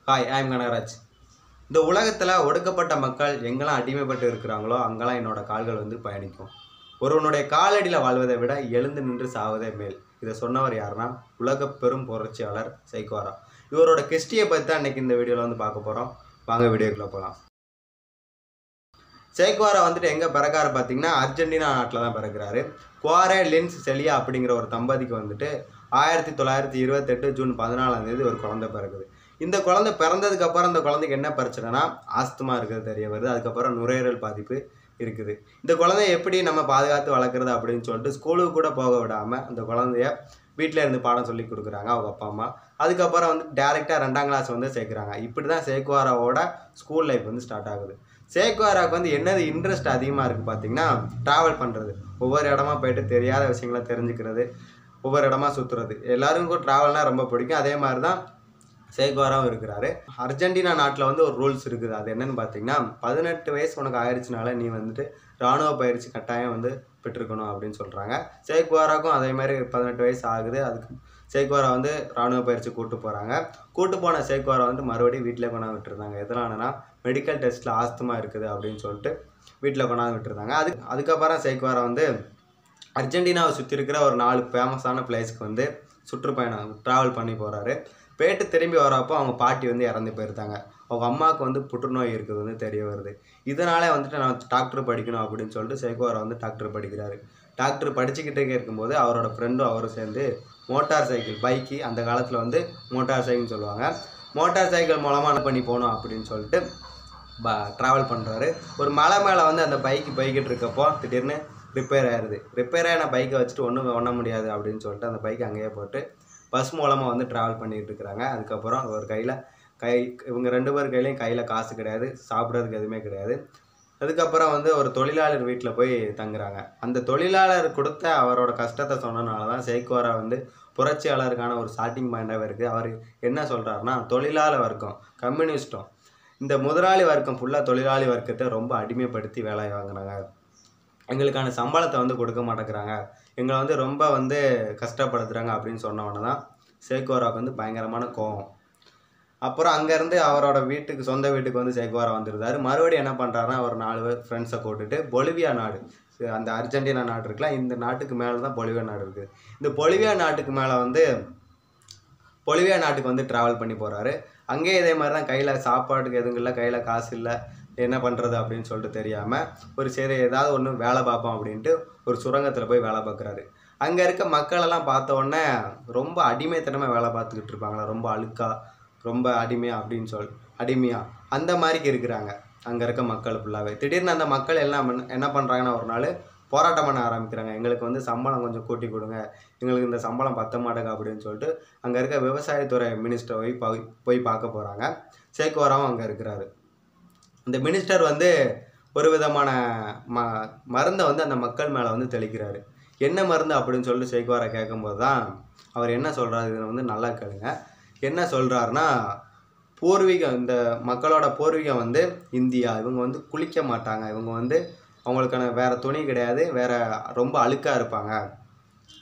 Hi, I am Kanagaraj. இந்த உலகத்தில் ஒடுக்கப்பட்ட மக்கள் எங்கெல்லாம் அடிமைப்பட்டு இருக்கிறாங்களோ அங்கெல்லாம் என்னோட கால்கள் வந்து பயணிக்கும். ஒருவனுடைய காலடியில் வாழ்வதை விட எழுந்து நின்று சாவதே மேல். இதை சொன்னவர் யாருன்னா உலக பெரும் புரட்சியாளர் சைக்குவாரா. இவரோட ஹிஸ்டரியை பற்றி தான் இன்றைக்கி இந்த வீடியோவில் வந்து பார்க்க போகிறோம். வாங்க வீடியோக்குள்ளே போகலாம். சைக்குவாரா வந்துட்டு எங்கே பிறக்காரு பார்த்தீங்கன்னா அர்ஜென்டினா நாட்டில் தான் பிறக்கிறாரு. குவாரே லின்ஸ் செலியா அப்படிங்கிற ஒரு தம்பதிக்கு வந்துட்டு 1928 ஜூன் 14 ஒரு குழந்தை பிறகுது. இந்த குழந்தை பிறந்ததுக்கப்புறம் இந்த குழந்தைக்கு என்ன பிரச்சனைனா ஆஸ்துமா இருக்கிறது தெரிய வருது. அதுக்கப்புறம் நுரையீரல் பாதிப்பு இருக்குது. இந்த குழந்தைய எப்படி நம்ம பாதுகாத்து வளர்க்குறது அப்படின்னு சொல்லிட்டு ஸ்கூலுக்கு கூட போக விடாமல் அந்த குழந்தைய வீட்டில் இருந்து பாடம் சொல்லி கொடுக்குறாங்க அவங்க அப்பா அம்மா. அதுக்கப்புறம் வந்து டேரெக்டாக 2ஆம் கிளாஸ் வந்து சேர்க்குறாங்க. இப்படி தான் சைக்குவாராவோட ஸ்கூல் லைஃப் வந்து ஸ்டார்ட் ஆகுது. சைக்குவாராவுக்கு வந்து என்னது இன்ட்ரெஸ்ட் அதிகமாக இருக்குது பார்த்தீங்கன்னா ட்ராவல் பண்ணுறது. ஒவ்வொரு இடமா போயிட்டு தெரியாத விஷயங்களை தெரிஞ்சுக்கிறது, ஒவ்வொரு இடமா சுற்றுறது. எல்லாருக்கும் ட்ராவல்னால் ரொம்ப பிடிக்கும். அதே மாதிரி தான் சைக்குவாராவும் இருக்கிறாரு. அர்ஜென்டினா நாட்டில் வந்து ஒரு ரூல்ஸ் இருக்குது. அது என்னன்னு பார்த்தீங்கன்னா 18 வயசு உனக்கு ஆயிடுச்சுனால நீ வந்துட்டு இராணுவ பயிற்சி கட்டாயம் வந்து பெற்றிருக்கணும் அப்படின்னு சொல்கிறாங்க. சைக்குவாராவுக்கும் அதே மாதிரி 18 வயசு ஆகுது. அதுக்கு சைக்குவாரா வந்து இராணுவ பயிற்சி கூட்டு போகிறாங்க. கூட்டு போன சைக்குவாரா வந்து மறுபடியும் வீட்டில் கொண்டாந்து விட்டுருந்தாங்க. எதனாலனா மெடிக்கல் டெஸ்ட்டில் ஆஸ்துமா இருக்குது அப்படின்னு சொல்லிட்டு வீட்டில் கொண்டாந்து விட்டுருந்தாங்க. அதுக்கப்புறம் சைக்குவாரா வந்து அர்ஜென்டினாவை சுற்றி இருக்கிற ஒரு 4 ஃபேமஸான பிளேஸ்க்கு வந்து சுற்றுப்பயணம் ட்ராவல் பண்ணி போகிறாரு. போயிட்டு திரும்பி வரப்போ அவங்க பாட்டி வந்து இறந்து போயிருந்தாங்க. அவங்க அம்மாவுக்கு வந்து புற்றுநோய் இருக்குது வந்து தெரிய வருது. இதனாலே வந்துட்டு நான் டாக்டர் படிக்கணும் அப்படின்னு சொல்லிட்டு சைக்குவாரா வந்து டாக்டர் படிக்கிறாரு. டாக்டர் படிச்சுக்கிட்டே இருக்கும்போது அவரோட ஃப்ரெண்டும் அவரும் சேர்ந்து மோட்டார் சைக்கிள் பைக்கு, அந்த காலத்தில் வந்து மோட்டார் சைக்கிள்னு சொல்லுவாங்க, மோட்டார் சைக்கிள் மூலமாக பண்ணி போகணும் அப்படின்னு சொல்லிட்டு ட்ராவல் பண்ணுறாரு. ஒரு மலை மேலே வந்து அந்த பைக்கு போய்கிட்டு இருக்கப்போ திடீர்னு ரிப்பேர் ஆயிடுது. ரிப்பேர் ஆன பைக்கை வச்சுட்டு ஒன்றும் பண்ண முடியாது அப்படின்னு சொல்லிட்டு அந்த பைக்கை அங்கேயே போட்டு பஸ் மூலமாக வந்து ட்ராவல் பண்ணிகிட்டு இருக்கிறாங்க. அதுக்கப்புறம் ஒரு இவங்க 2 பேர் கையிலையும் கையில் காசு கிடையாது, சாப்பிட்றதுக்கு எதுவுமே கிடையாது. அதுக்கப்புறம் வந்து ஒரு தொழிலாளர் வீட்டில் போய் தங்குறாங்க. அந்த தொழிலாளர் கொடுத்த அவரோட கஷ்டத்தை சொன்னனால தான் சைக்குவாரா வந்து புரட்சியாளருக்கான ஒரு ஸ்டார்டிங் பாயிண்டாகவே இருக்குது. அவர் என்ன சொல்கிறாருன்னா தொழிலாளர் வர்க்கம், கம்யூனிஸ்டும் இந்த முதலாளி வர்க்கம் ஃபுல்லாக தொழிலாளி வர்க்கத்தை ரொம்ப அடிமைப்படுத்தி வேலை வாங்குறாங்க. எங்களுக்கான சம்பளத்தை வந்து கொடுக்க மாட்டேங்கிறாங்க, எங்களை வந்து ரொம்ப வந்து கஷ்டப்படுத்துகிறாங்க அப்படின்னு சொன்னவொன்னே தான் சைக்குவாராவுக்கு வந்து பயங்கரமான கோவம். அப்புறம் அங்கேருந்து அவரோட சொந்த வீட்டுக்கு வந்து சைக்குவாரா வந்துருந்தார். மறுபடியும் என்ன பண்ணுறாருன்னா அவர் 4 பேர் ஃப்ரெண்ட்ஸை கூட்டுட்டு பொலிவியா நாடு, அந்த அர்ஜென்டினா நாடு இருக்குல்ல, இந்த நாட்டுக்கு மேலே தான் பொலிவியா நாடு இருக்குது. இந்த பொலிவியா நாட்டுக்கு மேலே வந்து பொலிவியா நாட்டுக்கு வந்து ட்ராவல் பண்ணி போகிறாரு. அங்கேயே இதே மாதிரி தான் கையில் சாப்பாட்டுக்கு எதுவும் இல்லை, கையில் காசு இல்லை, என்ன பண்ணுறது அப்படின்னு சொல்லிட்டு தெரியாமல் ஒரு சரி ஏதாவது ஒன்று வேலை பார்ப்போம் அப்படின்ட்டு ஒரு சுரங்கத்தில் போய் வேலை பார்க்குறாரு. அங்கே இருக்க மக்களெல்லாம் பார்த்த உடனே ரொம்ப அடிமைத்தனமாக வேலை பார்த்துக்கிட்டு இருப்பாங்களா, ரொம்ப அழுக்கா, ரொம்ப அடிமையாக அந்த மாதிரிக்கு இருக்கிறாங்க அங்கே இருக்க மக்கள் ஃபுல்லாகவே. திடீர்னு அந்த மக்கள் எல்லாம் என்ன பண்ணுறாங்கன்னா ஒரு நாள் போராட்டம் பண்ண ஆரம்பிக்கிறாங்க. எங்களுக்கு வந்து சம்பளம் கொஞ்சம் கூட்டி கொடுங்க, எங்களுக்கு இந்த சம்பளம் பத்த மாட்டேங்க அப்படின்னு சொல்லிட்டு அங்கே இருக்க விவசாயத்துறை மினிஸ்டரை போய் பார்க்க போகிறாங்க. சைக்குவாராவும் அங்கே இருக்கிறாரு. இந்த மினிஸ்டர் வந்து ஒரு விதமான மருந்தை வந்து அந்த மக்கள் மேலே வந்து தெளிக்கிறாரு. என்ன மருந்து அப்படின்னு சொல்லிட்டு சைக்குவாரா கேட்கும்போது தான் அவர் என்ன சொல்கிறாரு, இதில் வந்து நல்லா கேளுங்க. என்ன சொல்கிறாருன்னா பூர்வீகம், இந்த மக்களோட பூர்வீகம் வந்து இந்தியா, இவங்க வந்து குளிக்க மாட்டாங்க, இவங்க வந்து அவங்களுக்கான வேறு துணி கிடையாது, வேறு ரொம்ப அழுக்காக இருப்பாங்க,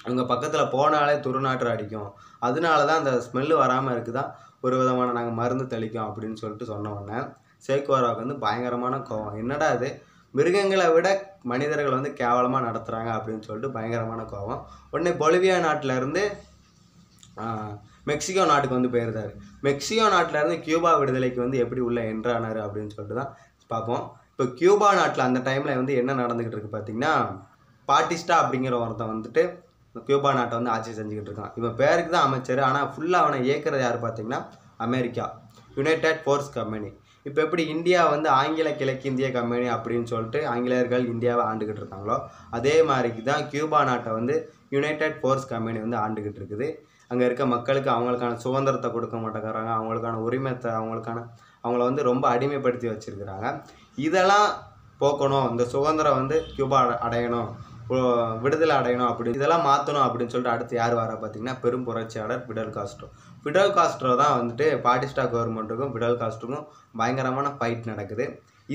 இவங்க பக்கத்தில் போனாலே துருநாற்று அடிக்கும், அதனால தான் அந்த ஸ்மெல்லு வராமல் இருக்குதான் ஒரு விதமான நாங்கள் மருந்து தெளிக்கும் அப்படின்னு சொல்லிட்டு சொன்ன உடனே சைக்குவாராவுக்கு வந்து பயங்கரமான கோவம். என்னடா இது, மிருகங்களை விட மனிதர்கள் வந்து கேவலமாக நடத்துகிறாங்க அப்படின்னு சொல்லிட்டு பயங்கரமான கோவம். உடனே பொலிவியா நாட்டிலேருந்து மெக்சிகோ நாட்டுக்கு வந்து போயிருந்தார். மெக்சிகோ நாட்டிலேருந்து கியூபா விடுதலைக்கு வந்து எப்படி உள்ள என்ட்ரானார் அப்படின்னு சொல்லிட்டு தான் பார்ப்போம். இப்போ கியூபா நாட்டில் அந்த டைமில் வந்து என்ன நடந்துக்கிட்டு இருக்குது பார்த்தீங்கன்னா பாட்டிஸ்டா அப்படிங்கிற ஒருத்தன் வந்துட்டு கியூபா நாட்டை வந்து ஆட்சி செஞ்சுக்கிட்டு இருக்கான். இவன் பேருக்கு தான் அமைச்சர், ஆனால் ஃபுல்லாக அவனை இயக்கிறது யார் பார்த்தீங்கன்னா அமெரிக்கா, யுனைடெட் ஃபோர்ஸ் கம்பெனி. இப்போ எப்படி இந்தியா வந்து ஆங்கில கிழக்கிந்திய கம்பெனி அப்படின்னு சொல்லிட்டு ஆங்கிலேயர்கள் இந்தியாவை ஆண்டுக்கிட்டு இருக்காங்களோ அதே மாதிரிக்கு தான் கியூபா நாட்டை வந்து யுனைடெட் ஃபோர்ஸ் கம்பெனி வந்து ஆண்டுக்கிட்டு இருக்குது. அங்கே இருக்க மக்களுக்கு அவங்களுக்கான சுதந்திரத்தை கொடுக்க மாட்டேங்கிறாங்க, அவங்களுக்கான உரிமத்தை அவங்கள வந்து ரொம்ப அடிமைப்படுத்தி வச்சுருக்கிறாங்க. இதெல்லாம் போக்கணும், இந்த சுதந்திரம் வந்து கியூபா அடையணும், விடுதலை அடையணும், அப்படி இதெல்லாம் மாற்றணும் அப்படின்னு சொல்லிட்டு அடுத்து யார் வரா பார்த்தீங்கன்னா பெரும் புரட்சியாளர் பிடல் காஸ்ட்ரோ. பிடல் காஸ்ட்ரோ தான் வந்துட்டு பாட்டிஸ்டா கவர்மெண்ட்டுக்கும் பிடல் காஸ்ட்ரோக்கும் பயங்கரமான ஃபைட் நடக்குது.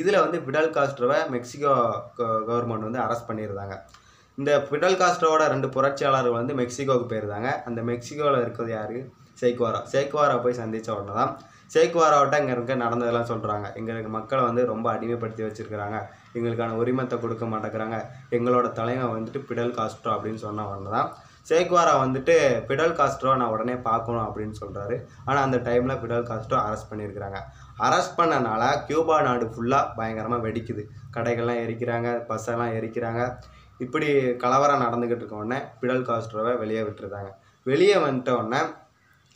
இதில் வந்து பிடல் காஸ்ட்ரோவை மெக்சிகோ கவர்மெண்ட் வந்து அரெஸ்ட் பண்ணியிருந்தாங்க. இந்த பிடல் காஸ்ட்ரோவோட 2 புரட்சியாளர்கள் வந்து மெக்சிகோவுக்கு போயிருந்தாங்க. அந்த மெக்சிகோவில் இருக்கிறது யார், சேக்குவாரா போய் சந்தித்த உடனே தான் சேக்குவாராவிட்ட இங்கே இருக்க நடந்ததெல்லாம் சொல்கிறாங்க. எங்களுக்கு மக்களை வந்து ரொம்ப அடிமைப்படுத்தி வச்சுருக்கிறாங்க, எங்களுக்கான உரிமத்தை கொடுக்க மாட்டேங்கிறாங்க, எங்களோட தலைவன் வந்துட்டு பிடல் காஸ்ட்ரோ அப்படின்னு சொன்ன உடனே தான் சேக்குவாரா வந்துட்டு பிடல் காஸ்ட்ரோ நான் உடனே பார்க்கணும் அப்படின்னு சொல்கிறாரு. ஆனால் அந்த டைமில் பிடல் காஸ்ட்ரோ அரெஸ்ட் பண்ணியிருக்கிறாங்க. அரெஸ்ட் பண்ணனால கியூபா நாடு ஃபுல்லாக பயங்கரமாக வெடிக்குது. கடைகள்லாம் எரிக்கிறாங்க, பஸ்ஸெல்லாம் எரிக்கிறாங்க. இப்படி கலவரம் நடந்துக்கிட்டு இருக்க உடனே பிடல் காஸ்ட்ரோவை வெளியே விட்டுருந்தாங்க. வெளியே வந்துட்ட உடனே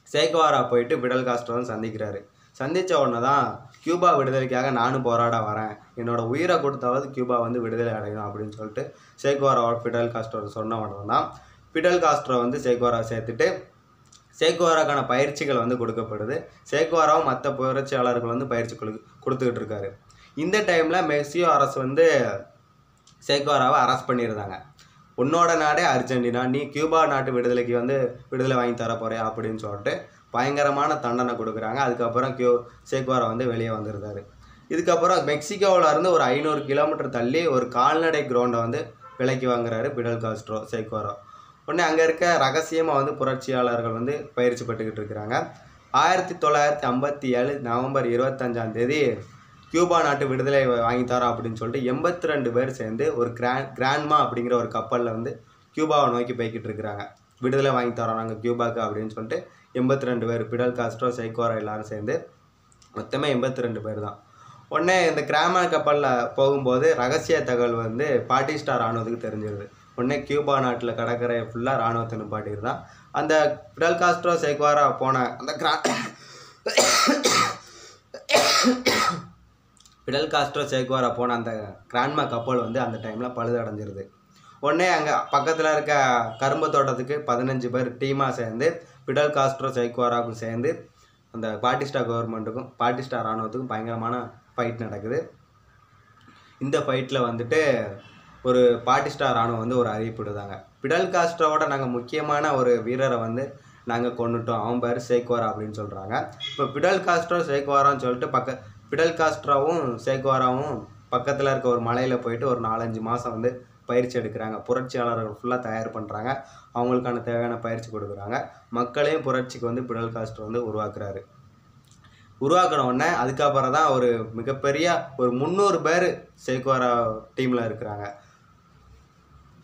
சேக்குவாரா போயிட்டு பிடல் காஸ்ட்ரோவை சந்திக்கிறாரு. சந்தித்த உடனே தான் கியூபா விடுதலைக்காக நானும் போராட வரேன், என்னோட உயிரை கொடுத்தாவது கியூபா வந்து விடுதலை அடையணும் அப்படின்னு சொல்லிட்டு சேக்குவாராவை பிடல் காஸ்ட்ரோ சொன்ன உடனே தான் பிடல் காஸ்ட்ரோ வந்து சேக்குவாராவை சேர்த்துட்டு சேக்குவாராக்கான பயிற்சிகள் வந்து கொடுக்கப்படுது. சேக்குவாராவும் மற்ற புரட்சியாளர்கள் வந்து பயிற்சி கொடுத்துக்கிட்டு இருக்காரு. இந்த டைமில் மெக்சிகோ அரசு வந்து சேக்குவாராவை அரெஸ்ட் பண்ணியிருந்தாங்க. உன்னோட நாடே அர்ஜென்டினா, நீ கியூபா நாட்டு விடுதலைக்கு வந்து விடுதலை வாங்கி தர போறியா அப்படின்னு சொல்லிட்டு பயங்கரமான தண்டனை கொடுக்குறாங்க. அதுக்கப்புறம் சேக்குவாரா வந்து வெளியே வந்துருந்தாரு. இதுக்கப்புறம் மெக்சிகோவில் இருந்து ஒரு 500 கிலோமீட்டர் தள்ளி ஒரு கால்நடை கிரவுண்டை வந்து விலைக்கு வாங்குறாரு பிடல் காஸ்ட்ரோ சேக்குவாரா. உடனே அங்கே இருக்க ரகசியமாக வந்து புரட்சியாளர்கள் வந்து பயிற்சி பட்டுக்கிட்டு இருக்கிறாங்க. 1957 நவம்பர் 25 கியூபா நாட்டு விடுதலை வாங்கி தரோம் அப்படின்னு சொல்லிட்டு 82 பேர் சேர்ந்து ஒரு கிராண்ட்மா அப்படிங்கிற ஒரு கப்பலில் வந்து கியூபாவை நோக்கி போய்கிட்டு இருக்கிறாங்க. விடுதலை வாங்கி தரோம் நாங்கள் கியூபாக்கு அப்படின்னு சொல்லிட்டு 82 பேர், பிடல் காஸ்ட்ரோ சேக்குவாரா எல்லாரும் சேர்ந்து மொத்தமே 82 பேர் தான். உடனே இந்த கிராம கப்பலில் போகும்போது ரகசிய தகவல் வந்து பாட்டிஸ்டா இராணுவத்துக்கு தெரிஞ்சிருது. உடனே கியூபா நாட்டில் கடற்கரை ஃபுல்லாக இராணுவத்தை நிப்பாட்டியிருந்தான். அந்த பிடல் காஸ்ட்ரோ சேக்குவாரா போன அந்த பிடல் காஸ்ட்ரோ சேக்குவாரா போன அந்த கிராண்ட்மா கப்பல் வந்து அந்த டைமில் பழுதடைஞ்சிருது. உடனே அங்கே பக்கத்தில் இருக்க கரும்பு தோட்டத்துக்கு 15 பேர் டீமாக சேர்ந்து பிடல் காஸ்ட்ரோ சேக்குவாராவுக்கும் சேர்ந்து அந்த பாட்டிஸ்டா கவர்மெண்ட்டுக்கும் பாட்டிஸ்டா இராணுவத்துக்கும் பயங்கரமான ஃபைட் நடக்குது. இந்த ஃபைட்டில் வந்துட்டு ஒரு பாட்டிஸ்டா இராணுவம் வந்து ஒரு அறிவிப்பு விடுதாங்க. பிடல் காஸ்ட்ரோவோட நாங்கள் முக்கியமான ஒரு வீரரை வந்து நாங்கள் கொண்டுட்டோம், அவன் பேர் சேக்குவாரா அப்படின்னு சொல்கிறாங்க. இப்போ பிடல் காஸ்ட்ரோ சேக்குவாரான்னு சொல்லிட்டு பிடல் காஸ்ட்ரோவும் சேக்குவாராவும் பக்கத்தில் இருக்க ஒரு மலையில் போயிட்டு ஒரு 4-5 மாதம் வந்து பயிற்சி எடுக்கிறாங்க. புரட்சியாளர்கள் ஃபுல்லாக தயார் பண்ணுறாங்க, அவங்களுக்கான தேவையான பயிற்சி கொடுக்குறாங்க. மக்களையும் புரட்சிக்கு வந்து பிடல் காஸ்ட்ரோ வந்து உருவாக்கின உடனே அதுக்கப்புறம் தான் ஒரு மிகப்பெரிய ஒரு 300 பேர் சேக்குவாரா டீமில் இருக்கிறாங்க.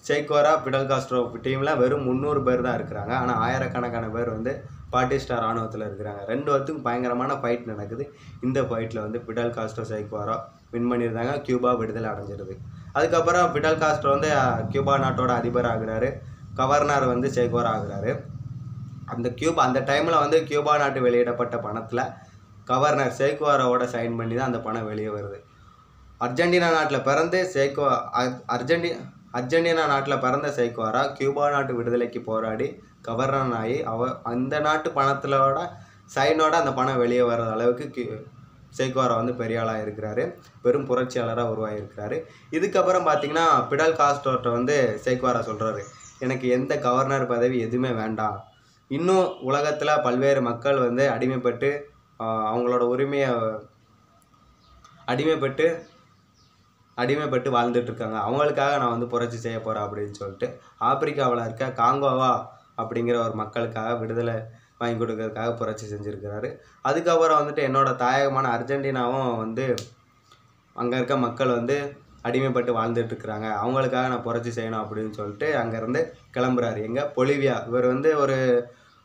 சேக்குவாரா பிடல் காஸ்ட்ரோ டீமில் வெறும் 300 பேர் தான் இருக்கிறாங்க. ஆனால் ஆயிரக்கணக்கான பேர் வந்து பாட்டிஸ்டா இராணுவத்தில் இருக்கிறாங்க. 2 பேர்த்துக்கும் பயங்கரமான ஃபைட் நடக்குது. இந்த ஃபைட்டில் வந்து பிடல் காஸ்ட்ரோ சேக்குவாரா வின் பண்ணியிருந்தாங்க. கியூபா விடுதலை அடைஞ்சிருது. அதுக்கப்புறம் பிடல் காஸ்ட்ரோ வந்து கியூபா நாட்டோட அதிபர் ஆகுறாரு. கவர்னர் வந்து சேக்குவாரா ஆகுறாரு. அந்த டைமில் வந்து கியூபா நாட்டு வெளியிடப்பட்ட பணத்தில் கவர்னர் சேக்குவாராவோட சைன் பண்ணி தான் அந்த பணம் வெளியே வருது. அர்ஜென்டினா நாட்டில் பிறந்து அர்ஜென்டினா நாட்டில் பிறந்த சேக்குவாரா கியூபா நாட்டு விடுதலைக்கு போராடி கவர்னர் ஆகி அந்த நாட்டு பணத்திலோட சைனோட அந்த பணம் வெளியே வர்ற அளவுக்கு சேக்குவாரா வந்து பெரிய ஆளாக இருக்கிறாரு, பெரும் புரட்சியாளராக உருவாகியிருக்கிறாரு. இதுக்கப்புறம் பார்த்தீங்கன்னா பிடல் காஸ்ட்ரோட்ட வந்து சேக்குவாரா சொல்கிறாரு, எனக்கு எந்த கவர்னர் பதவி எதுவுமே வேண்டாம், இன்னும் உலகத்தில் பல்வேறு மக்கள் வந்து அடிமைப்பட்டு அவங்களோட உரிமையை அடிமைப்பட்டு வாழ்ந்துட்டு இருக்காங்க, அவங்களுக்காக நான் வந்து புரட்சி செய்ய போகிறேன் அப்படின்னு சொல்லிட்டு ஆப்பிரிக்காவில் இருக்க காங்கோவா அப்படிங்கிற ஒரு மக்களுக்காக விடுதலை வாங்கி கொடுக்கறதுக்காக புரட்சி செஞ்சுருக்கிறாரு. அதுக்கப்புறம் வந்துட்டு என்னோட தாயகமான அர்ஜென்டினாவும் வந்து அங்கே இருக்க மக்கள் வந்து அடிமைப்பட்டு வாழ்ந்துட்டு இருக்கிறாங்க, அவங்களுக்காக நான் புரட்சி செய்யணும் அப்படின்னு சொல்லிட்டு அங்கேருந்து கிளம்புறாரு. எங்கே பொலிவியா, இவர் வந்து ஒரு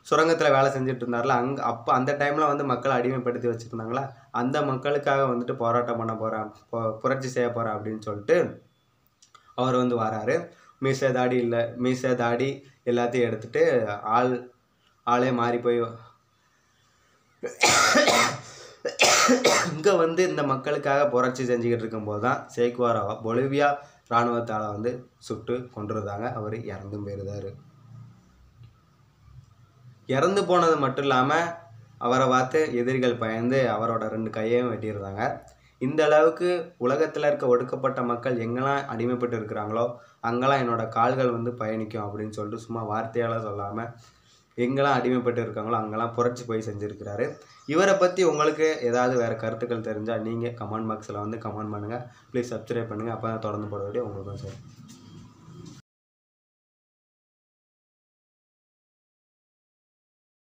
சுரங்கத்தில் வேலை செஞ்சுட்டு இருந்தார்ல, அந்த டைமில் வந்து மக்களை அடிமைப்படுத்தி வச்சுருந்தாங்களா, அந்த மக்களுக்காக வந்துட்டு போராட்டம் பண்ண போகிறேன், புரட்சி செய்ய போகிறேன் அப்படின்னு சொல்லிட்டு அவர் வந்து வராரு. மீசை தாடி எல்லாத்தையும் எடுத்துகிட்டு ஆளே மாறி போய் இங்கே வந்து இந்த மக்களுக்காக புரட்சி செஞ்சுக்கிட்டு இருக்கும்போது தான் சேக்குவாராவை பொலிவியா இராணுவத்தால் வந்து சுட்டு கொன்றுதாங்க. அவர் இறந்தும் போயிருந்தார். இறந்து போனது மட்டும் இல்லாமல் அவரை பார்த்து எதிரிகள் பயந்து அவரோட 2 கையையும் வெட்டியிருந்தாங்க. இந்த அளவுக்கு உலகத்தில் இருக்க ஒடுக்கப்பட்ட மக்கள் எங்கெல்லாம் அடிமைப்பட்டு இருக்கிறாங்களோ அங்கெல்லாம் என்னோட கால்கள் வந்து பயணிக்கும் அப்படின்னு சொல்லிட்டு சும்மா வார்த்தையால் சொல்லாமல் எங்கெல்லாம் அடிமைப்பட்டு இருக்காங்களோ அங்கெல்லாம் புரட்சி போய் செஞ்சுருக்கிறாரு. இவரை பற்றி உங்களுக்கு ஏதாவது வேறு கருத்துக்கள் தெரிஞ்சால் நீங்கள் கமெண்ட் பாக்ஸில் வந்து கமெண்ட் பண்ணுங்கள். ப்ளீஸ் சப்ஸ்கிரைப் பண்ணுங்கள், அப்போ தான் தொடர்ந்து போட வேண்டிய உங்களுக்கு சார்.